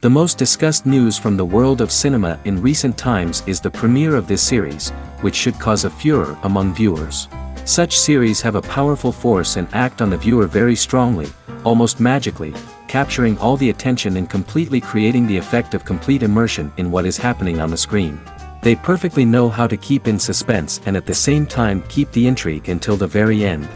The most discussed news from the world of cinema in recent times is the premiere of this series, which should cause a furor among viewers. Such series have a powerful force and act on the viewer very strongly, almost magically, capturing all the attention and completely creating the effect of complete immersion in what is happening on the screen. They perfectly know how to keep in suspense and at the same time keep the intrigue until the very end.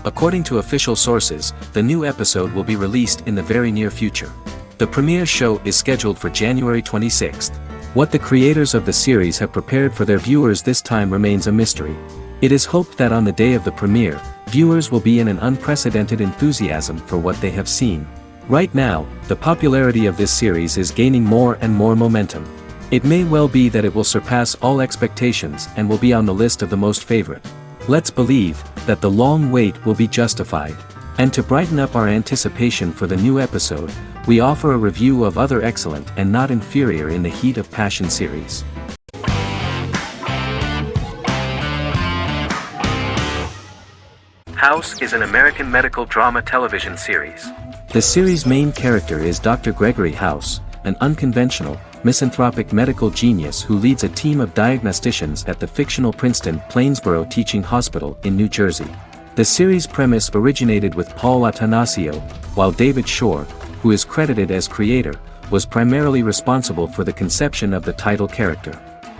According to official sources, the new episode will be released in the very near future. The premiere show is scheduled for January 26th. What the creators of the series have prepared for their viewers this time remains a mystery. It is hoped that on the day of the premiere, viewers will be in an unprecedented enthusiasm for what they have seen. Right now, the popularity of this series is gaining more and more momentum. It may well be that it will surpass all expectations and will be on the list of the most favorite. Let's believe that the long wait will be justified. And to brighten up our anticipation for the new episode, we offer a review of other excellent and not inferior in the Heat of Passion series. House is an American medical drama television series. The series' main character is Dr. Gregory House, an unconventional, misanthropic medical genius who leads a team of diagnosticians at the fictional Princeton Plainsboro Teaching Hospital in New Jersey. The series' premise originated with Paul Attanasio, while David Shore, who is credited as creator, was primarily responsible for the conception of the title character.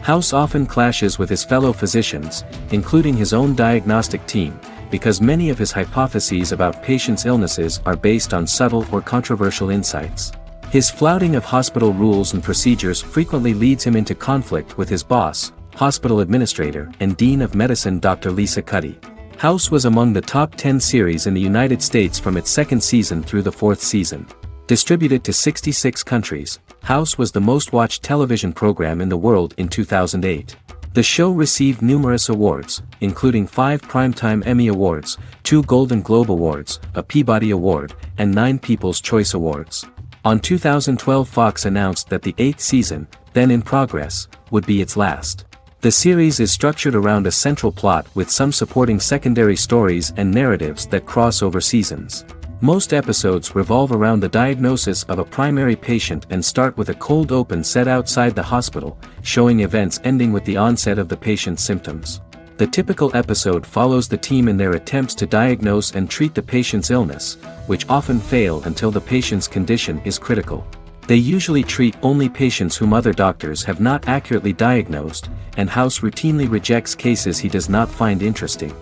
House often clashes with his fellow physicians, including his own diagnostic team, because many of his hypotheses about patients' illnesses are based on subtle or controversial insights. His flouting of hospital rules and procedures frequently leads him into conflict with his boss, hospital administrator and dean of medicine Dr. Lisa Cuddy. House was among the top 10 series in the United States from its second season through the fourth season. Distributed to 66 countries, House was the most-watched television program in the world in 2008. The show received numerous awards, including 5 Primetime Emmy Awards, 2 Golden Globe Awards, a Peabody Award, and 9 People's Choice Awards. On 2012, Fox announced that the 8th season, then in progress, would be its last. The series is structured around a central plot with some supporting secondary stories and narratives that cross over seasons. Most episodes revolve around the diagnosis of a primary patient and start with a cold open set outside the hospital, showing events ending with the onset of the patient's symptoms. The typical episode follows the team in their attempts to diagnose and treat the patient's illness, which often fail until the patient's condition is critical. They usually treat only patients whom other doctors have not accurately diagnosed, and House routinely rejects cases he does not find interesting.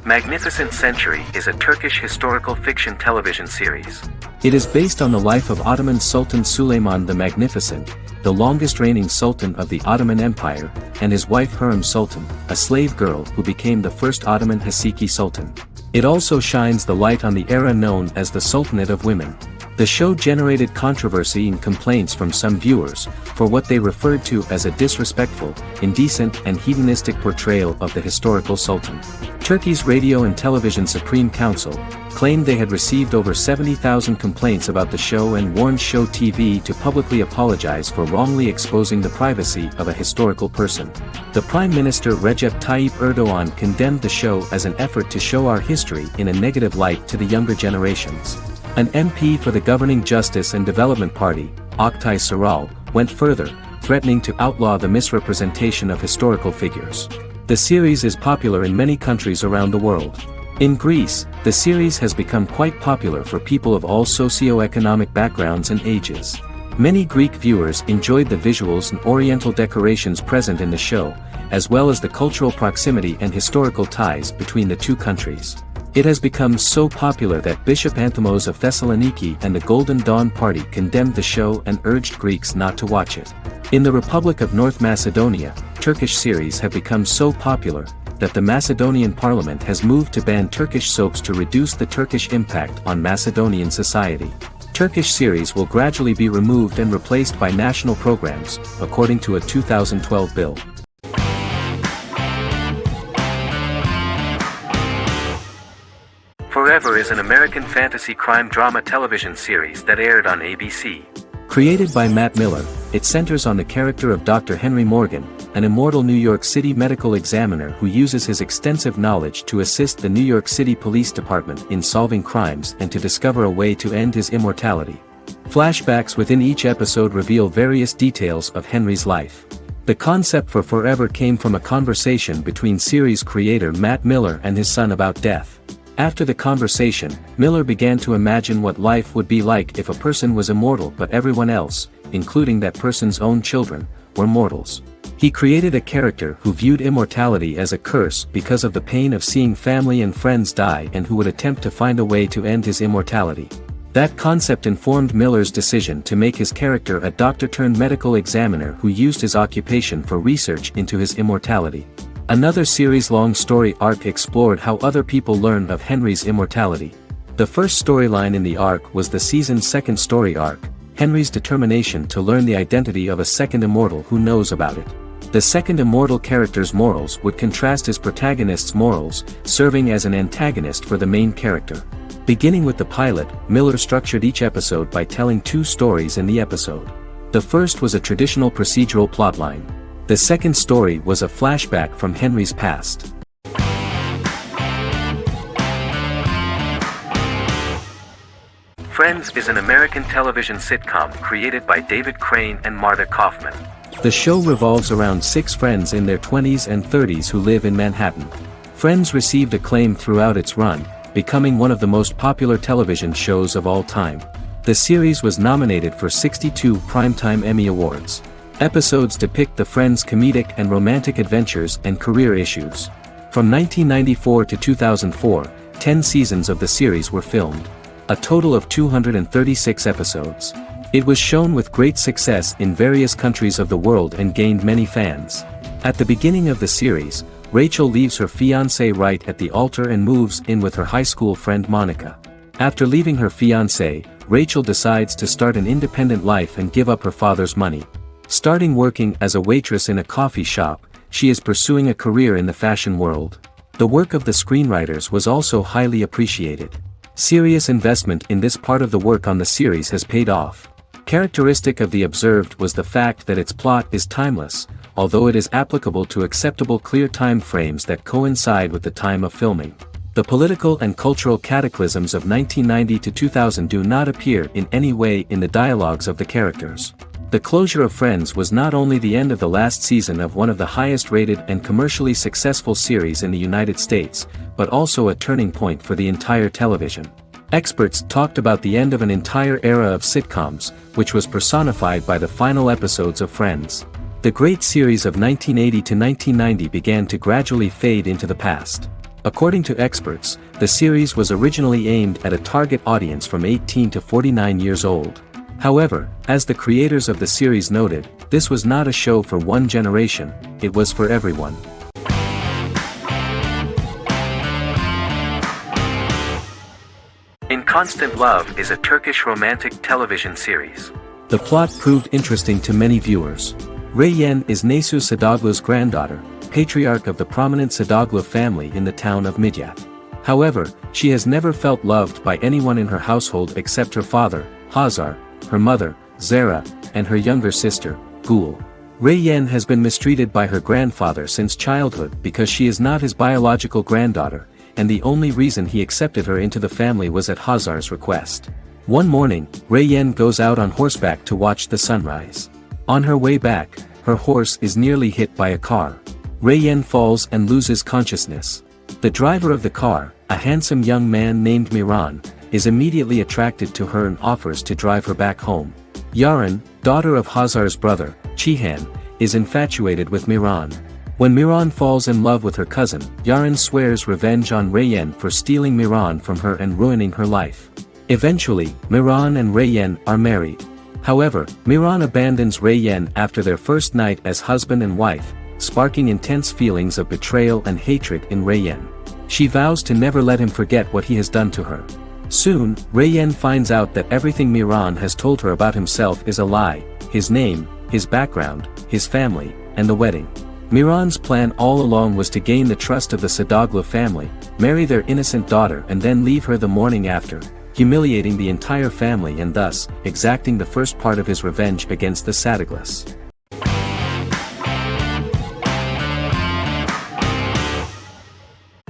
Magnificent Century is a Turkish historical fiction television series. It is based on the life of Ottoman Sultan Süleyman the Magnificent, the longest reigning sultan of the Ottoman Empire, and his wife Hürrem Sultan, a slave girl who became the first Ottoman Haseki Sultan. It also shines the light on the era known as the Sultanate of Women. The show generated controversy and complaints from some viewers, for what they referred to as a disrespectful, indecent and hedonistic portrayal of the historical sultan. Turkey's Radio and Television Supreme Council claimed they had received over 70,000 complaints about the show and warned Show TV to publicly apologize for wrongly exposing the privacy of a historical person. The Prime Minister Recep Tayyip Erdogan condemned the show as an effort to show our history in a negative light to the younger generations. An MP for the governing Justice and Development Party, Oktay Saral, went further, threatening to outlaw the misrepresentation of historical figures. The series is popular in many countries around the world. In Greece, the series has become quite popular for people of all socio-economic backgrounds and ages. Many Greek viewers enjoyed the visuals and oriental decorations present in the show, as well as the cultural proximity and historical ties between the two countries. It has become so popular that Bishop Anthimos of Thessaloniki and the Golden Dawn Party condemned the show and urged Greeks not to watch it. In the Republic of North Macedonia, Turkish series have become so popular that the Macedonian parliament has moved to ban Turkish soaps to reduce the Turkish impact on Macedonian society. Turkish series will gradually be removed and replaced by national programs, according to a 2012 bill. Forever is an American fantasy crime drama television series that aired on ABC. Created by Matt Miller, it centers on the character of Dr. Henry Morgan, an immortal New York City medical examiner who uses his extensive knowledge to assist the New York City Police Department in solving crimes and to discover a way to end his immortality. Flashbacks within each episode reveal various details of Henry's life. The concept for Forever came from a conversation between series creator Matt Miller and his son about death. After the conversation, Miller began to imagine what life would be like if a person was immortal but everyone else, including that person's own children, were mortals. He created a character who viewed immortality as a curse because of the pain of seeing family and friends die and who would attempt to find a way to end his immortality. That concept informed Miller's decision to make his character a doctor-turned-medical examiner who used his occupation for research into his immortality. Another series-long story arc explored how other people learned of Henry's immortality. The first storyline in the arc was the season's second story arc, Henry's determination to learn the identity of a second immortal who knows about it. The second immortal character's morals would contrast his protagonist's morals, serving as an antagonist for the main character. Beginning with the pilot, Miller structured each episode by telling two stories in the episode. The first was a traditional procedural plotline. The second story was a flashback from Henry's past. Friends is an American television sitcom created by David Crane and Marta Kaufman. The show revolves around 6 friends in their 20s and 30s who live in Manhattan. Friends received acclaim throughout its run, becoming one of the most popular television shows of all time. The series was nominated for 62 Primetime Emmy Awards. Episodes depict the friends' comedic and romantic adventures and career issues. From 1994 to 2004, 10 seasons of the series were filmed. A total of 236 episodes. It was shown with great success in various countries of the world and gained many fans. At the beginning of the series, Rachel leaves her fiancé right at the altar and moves in with her high school friend Monica. After leaving her fiancé, Rachel decides to start an independent life and give up her father's money. Starting working as a waitress in a coffee shop, she is pursuing a career in the fashion world. The work of the screenwriters was also highly appreciated. Serious investment in this part of the work on the series has paid off. Characteristic of The Observed was the fact that its plot is timeless, although it is applicable to acceptable clear time frames that coincide with the time of filming. The political and cultural cataclysms of 1990 to 2000 do not appear in any way in the dialogues of the characters. The closure of Friends was not only the end of the last season of one of the highest-rated and commercially successful series in the United States, but also a turning point for the entire television. Experts talked about the end of an entire era of sitcoms, which was personified by the final episodes of Friends. The great series of 1980 to 1990 began to gradually fade into the past. According to experts, the series was originally aimed at a target audience from 18 to 49 years old. However, as the creators of the series noted, this was not a show for one generation, it was for everyone. In Constant Love is a Turkish romantic television series. The plot proved interesting to many viewers. Reyyen is Nesu Sadoglu's granddaughter, patriarch of the prominent Sadoglu family in the town of Midyat. However, she has never felt loved by anyone in her household except her father, Hazar, her mother, Zara, and her younger sister, Gul. Reyyen has been mistreated by her grandfather since childhood because she is not his biological granddaughter, and the only reason he accepted her into the family was at Hazar's request. One morning, Reyyen goes out on horseback to watch the sunrise. On her way back, her horse is nearly hit by a car. Reyyen falls and loses consciousness. The driver of the car, a handsome young man named Miran, is immediately attracted to her and offers to drive her back home. Yaren, daughter of Hazar's brother, Chihan, is infatuated with Miran. When Miran falls in love with her cousin, Yaren swears revenge on Reyyen for stealing Miran from her and ruining her life. Eventually, Miran and Reyyen are married. However, Miran abandons Reyyen after their first night as husband and wife, sparking intense feelings of betrayal and hatred in Reyyen. She vows to never let him forget what he has done to her. Soon, Reyyen finds out that everything Miran has told her about himself is a lie: his name, his background, his family, and the wedding. Miran's plan all along was to gain the trust of the Sadoglu family, marry their innocent daughter and then leave her the morning after, humiliating the entire family and thus, exacting the first part of his revenge against the Sadoglus.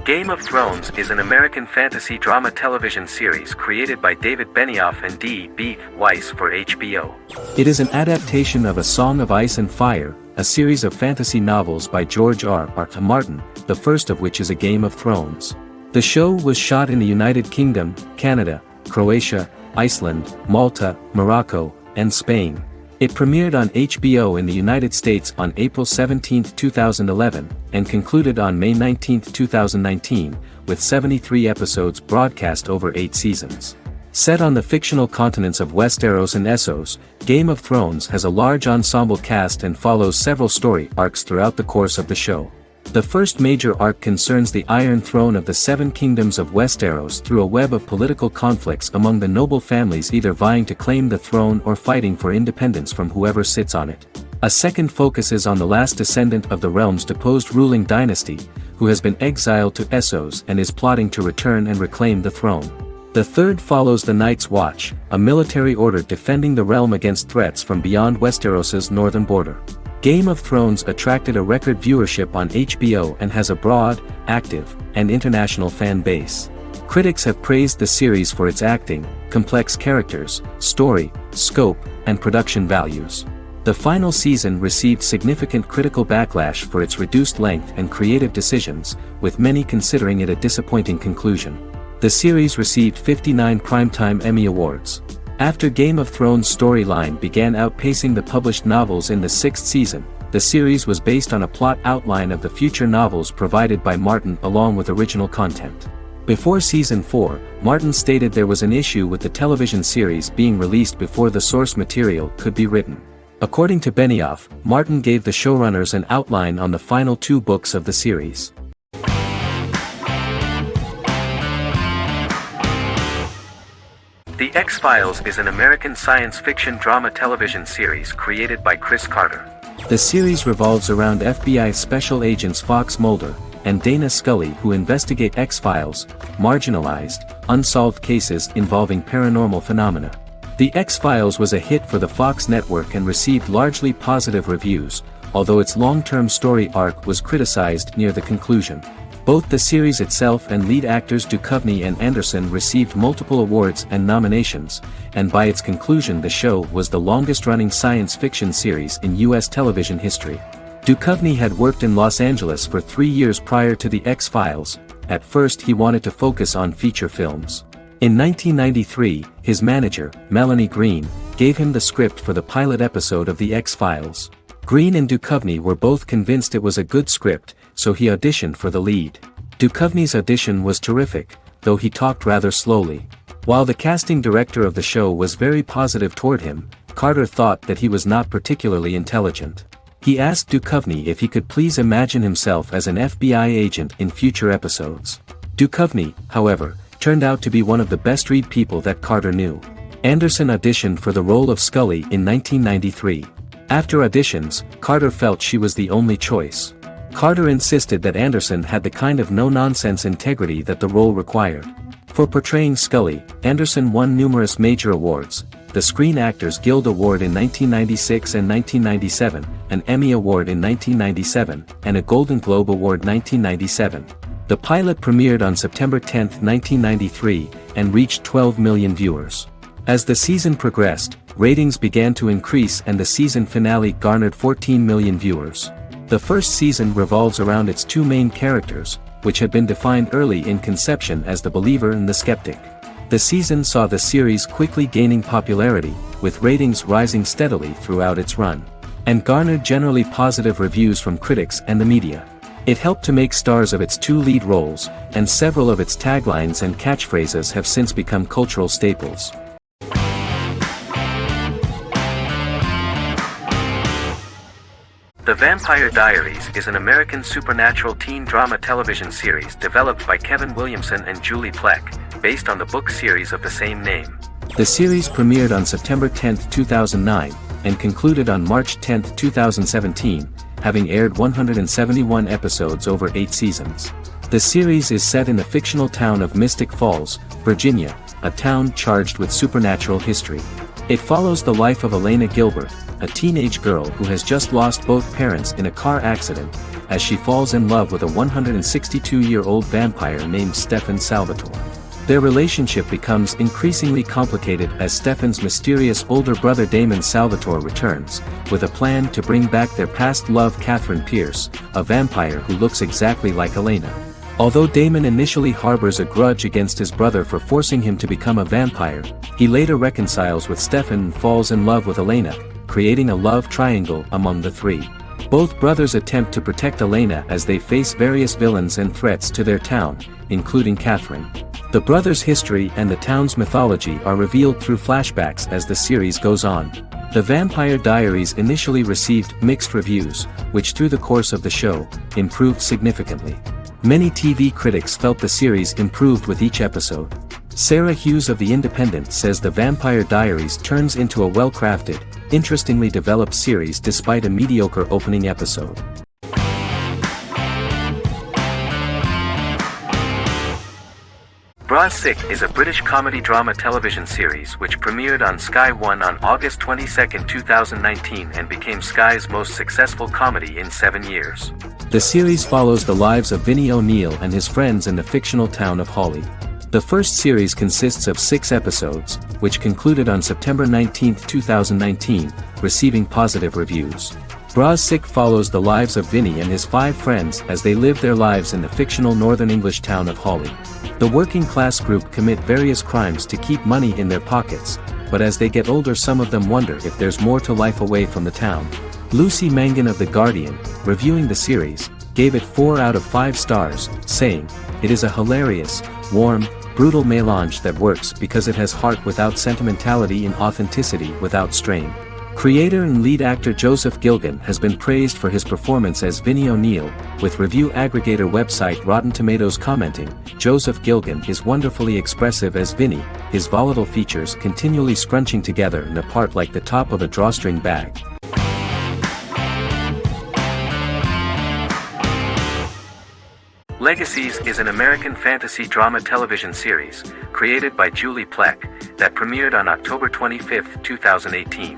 Game of Thrones is an American fantasy drama television series created by David Benioff and D.B. Weiss for HBO. It is an adaptation of A Song of Ice and Fire, a series of fantasy novels by George R.R. Martin, the first of which is A Game of Thrones. The show was shot in the United Kingdom, Canada, Croatia, Iceland, Malta, Morocco, and Spain. It premiered on HBO in the United States on April 17, 2011, and concluded on May 19, 2019, with 73 episodes broadcast over 8 seasons. Set on the fictional continents of Westeros and Essos, Game of Thrones has a large ensemble cast and follows several story arcs throughout the course of the show. The first major arc concerns the Iron Throne of the Seven Kingdoms of Westeros through a web of political conflicts among the noble families either vying to claim the throne or fighting for independence from whoever sits on it. A second focuses on the last descendant of the realm's deposed ruling dynasty, who has been exiled to Essos and is plotting to return and reclaim the throne. The third follows the Night's Watch, a military order defending the realm against threats from beyond Westeros's northern border. Game of Thrones attracted a record viewership on HBO and has a broad, active, and international fan base. Critics have praised the series for its acting, complex characters, story, scope, and production values. The final season received significant critical backlash for its reduced length and creative decisions, with many considering it a disappointing conclusion. The series received 59 Primetime Emmy Awards. After Game of Thrones' storyline began outpacing the published novels in the 6th season, the series was based on a plot outline of the future novels provided by Martin along with original content. Before Season 4, Martin stated there was an issue with the television series being released before the source material could be written. According to Benioff, Martin gave the showrunners an outline on the final 2 books of the series. The X-Files is an American science fiction drama television series created by Chris Carter. The series revolves around FBI special agents Fox Mulder and Dana Scully who investigate X-Files, marginalized, unsolved cases involving paranormal phenomena. The X-Files was a hit for the Fox network and received largely positive reviews, although its long-term story arc was criticized near the conclusion. Both the series itself and lead actors Duchovny and Anderson received multiple awards and nominations, and by its conclusion the show was the longest-running science fiction series in U.S. television history. Duchovny had worked in Los Angeles for 3 years prior to The X-Files. At first he wanted to focus on feature films. In 1993, his manager, Melanie Green, gave him the script for the pilot episode of The X-Files. Green and Duchovny were both convinced it was a good script, so he auditioned for the lead. Duchovny's audition was terrific, though he talked rather slowly. While the casting director of the show was very positive toward him, Carter thought that he was not particularly intelligent. He asked Duchovny if he could please imagine himself as an FBI agent in future episodes. Duchovny, however, turned out to be one of the best-read people that Carter knew. Anderson auditioned for the role of Scully in 1993. After auditions, Carter felt she was the only choice. Carter insisted that Anderson had the kind of no-nonsense integrity that the role required. For portraying Scully, Anderson won numerous major awards, the Screen Actors Guild Award in 1996 and 1997, an Emmy Award in 1997, and a Golden Globe Award 1997. The pilot premiered on September 10, 1993, and reached 12 million viewers. As the season progressed, ratings began to increase and the season finale garnered 14 million viewers. The first season revolves around its 2 main characters, which had been defined early in conception as the believer and the skeptic. The season saw the series quickly gaining popularity, with ratings rising steadily throughout its run, and garnered generally positive reviews from critics and the media. It helped to make stars of its 2 lead roles, and several of its taglines and catchphrases have since become cultural staples. The Vampire Diaries is an American supernatural teen drama television series developed by Kevin Williamson and Julie Plec, based on the book series of the same name. The series premiered on September 10, 2009, and concluded on March 10, 2017, having aired 171 episodes over 8 seasons. The series is set in the fictional town of Mystic Falls, Virginia, a town charged with supernatural history. It follows the life of Elena Gilbert, a teenage girl who has just lost both parents in a car accident, as she falls in love with a 162-year-old vampire named Stefan Salvatore. Their relationship becomes increasingly complicated as Stefan's mysterious older brother Damon Salvatore returns, with a plan to bring back their past love Catherine Pierce, a vampire who looks exactly like Elena. Although Damon initially harbors a grudge against his brother for forcing him to become a vampire, he later reconciles with Stefan and falls in love with Elena, creating a love triangle among the three. Both brothers attempt to protect Elena as they face various villains and threats to their town, including Catherine. The brothers' history and the town's mythology are revealed through flashbacks as the series goes on. The Vampire Diaries initially received mixed reviews, which through the course of the show, improved significantly. Many TV critics felt the series improved with each episode. Sarah Hughes of The Independent says The Vampire Diaries turns into a well-crafted, interestingly developed series despite a mediocre opening episode. Bras Sick is a British comedy-drama television series which premiered on Sky One on August 22, 2019 and became Sky's most successful comedy in 7 years. The series follows the lives of Vinnie O'Neill and his friends in the fictional town of Hawley. The first series consists of 6 episodes, which concluded on September 19, 2019, receiving positive reviews. Bras Sick follows the lives of Vinnie and his 5 friends as they live their lives in the fictional Northern English town of Hawley. The working-class group commit various crimes to keep money in their pockets, but as they get older some of them wonder if there's more to life away from the town. Lucy Mangan of The Guardian, reviewing the series, gave it 4 out of 5 stars, saying, "It is a hilarious, warm, brutal melange that works because it has heart without sentimentality and authenticity without strain." Creator and lead actor Joseph Gilgun has been praised for his performance as Vinnie O'Neill, with review aggregator website Rotten Tomatoes commenting, "Joseph Gilgun is wonderfully expressive as Vinnie, his volatile features continually scrunching together and apart like the top of a drawstring bag." Legacies is an American fantasy drama television series, created by Julie Plec, that premiered on October 25, 2018.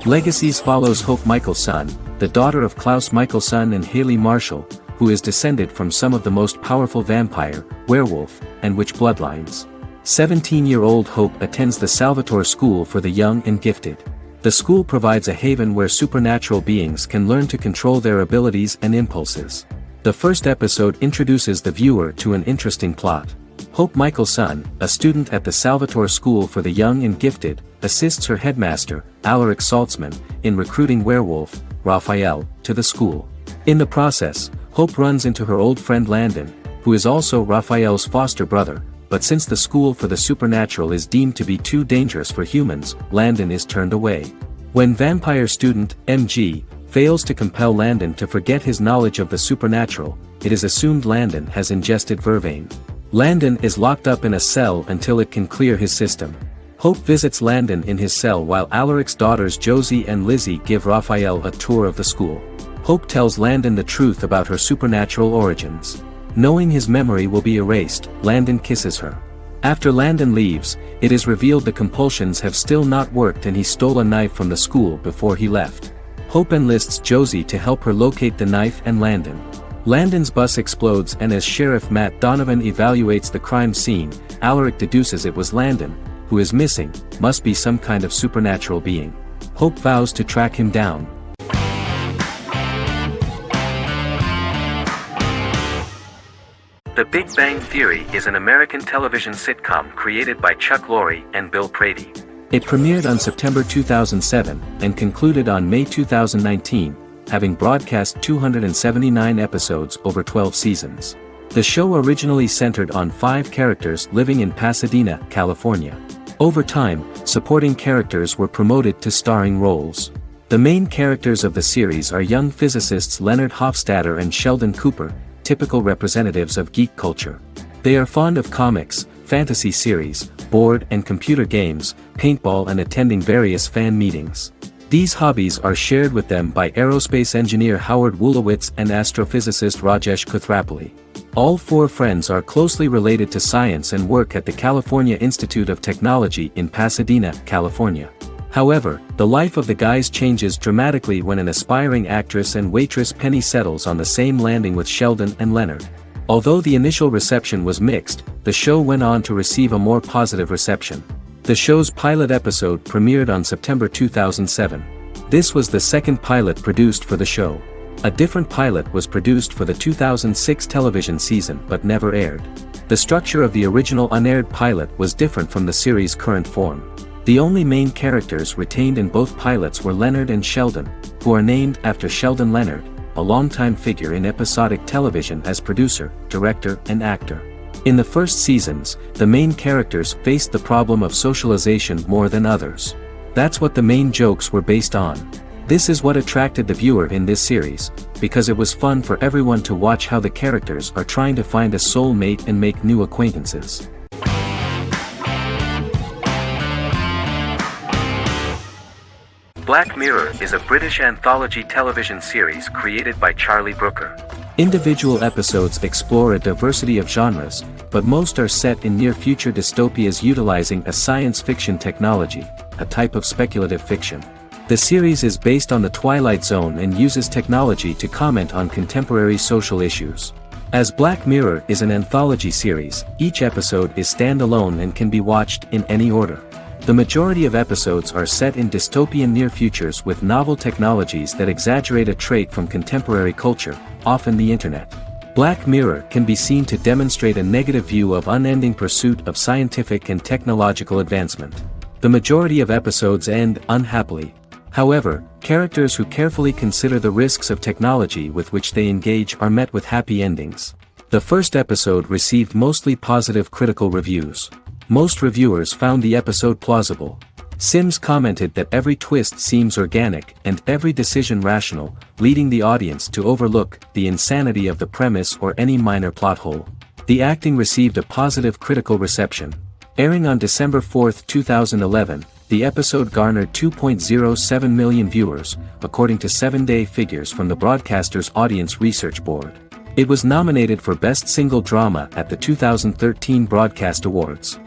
Legacies follows Hope Michelson, the daughter of Klaus Michelson and Haley Marshall, who is descended from some of the most powerful vampire, werewolf, and witch bloodlines. 17-year-old Hope attends the Salvatore School for the Young and Gifted. The school provides a haven where supernatural beings can learn to control their abilities and impulses. The first episode introduces the viewer to an interesting plot. Hope Michelson, a student at the Salvatore School for the Young and Gifted, assists her headmaster, Alaric Saltzman, in recruiting werewolf, Raphael, to the school. In the process, Hope runs into her old friend Landon, who is also Raphael's foster brother, but since the school for the supernatural is deemed to be too dangerous for humans, Landon is turned away. When vampire student, MG, fails to compel Landon to forget his knowledge of the supernatural, it is assumed Landon has ingested vervain. Landon is locked up in a cell until it can clear his system. Hope visits Landon in his cell while Alaric's daughters Josie and Lizzie give Raphael a tour of the school. Hope tells Landon the truth about her supernatural origins. Knowing his memory will be erased, Landon kisses her. After Landon leaves, it is revealed the compulsions have still not worked and he stole a knife from the school before he left. Hope enlists Josie to help her locate the knife and Landon. Landon's bus explodes and as Sheriff Matt Donovan evaluates the crime scene, Alaric deduces it was Landon, who is missing, must be some kind of supernatural being. Hope vows to track him down. The Big Bang Theory is an American television sitcom created by Chuck Lorre and Bill Prady. It premiered on September 2007 and concluded on May 2019, having broadcast 279 episodes over 12 seasons. The show originally centered on 5 characters living in Pasadena, California. Over time, supporting characters were promoted to starring roles. The main characters of the series are young physicists Leonard Hofstadter and Sheldon Cooper, typical representatives of geek culture. They are fond of comics, fantasy series, board and computer games, paintball and attending various fan meetings. These hobbies are shared with them by aerospace engineer Howard Wolowitz and astrophysicist Rajesh Kuthrapalli. All 4 friends are closely related to science and work at the California Institute of Technology in Pasadena, California. However, the life of the guys changes dramatically when an aspiring actress and waitress Penny settles on the same landing with Sheldon and Leonard. Although the initial reception was mixed, the show went on to receive a more positive reception. The show's pilot episode premiered on September 2007. This was the second pilot produced for the show. A different pilot was produced for the 2006 television season but never aired. The structure of the original unaired pilot was different from the series' current form. The only main characters retained in both pilots were Leonard and Sheldon, who are named after Sheldon Leonard, a longtime figure in episodic television as producer, director, and actor. In the first seasons, the main characters faced the problem of socialization more than others. That's what the main jokes were based on. This is what attracted the viewer in this series, because it was fun for everyone to watch how the characters are trying to find a soul mate and make new acquaintances. Black Mirror is a British anthology television series created by Charlie Brooker. Individual episodes explore a diversity of genres, but most are set in near-future dystopias utilizing a science fiction technology, a type of speculative fiction. The series is based on the Twilight Zone and uses technology to comment on contemporary social issues. As Black Mirror is an anthology series, each episode is standalone and can be watched in any order. The majority of episodes are set in dystopian near futures with novel technologies that exaggerate a trait from contemporary culture, often the internet. Black Mirror can be seen to demonstrate a negative view of unending pursuit of scientific and technological advancement. The majority of episodes end unhappily. However, characters who carefully consider the risks of technology with which they engage are met with happy endings. The first episode received mostly positive critical reviews. Most reviewers found the episode plausible. Sims commented that every twist seems organic and every decision rational, leading the audience to overlook the insanity of the premise or any minor plot hole. The acting received a positive critical reception. Airing on December 4, 2011, the episode garnered 2.07 million viewers, according to 7-day figures from the broadcaster's Audience Research Board. It was nominated for Best Single Drama at the 2013 Broadcast Awards.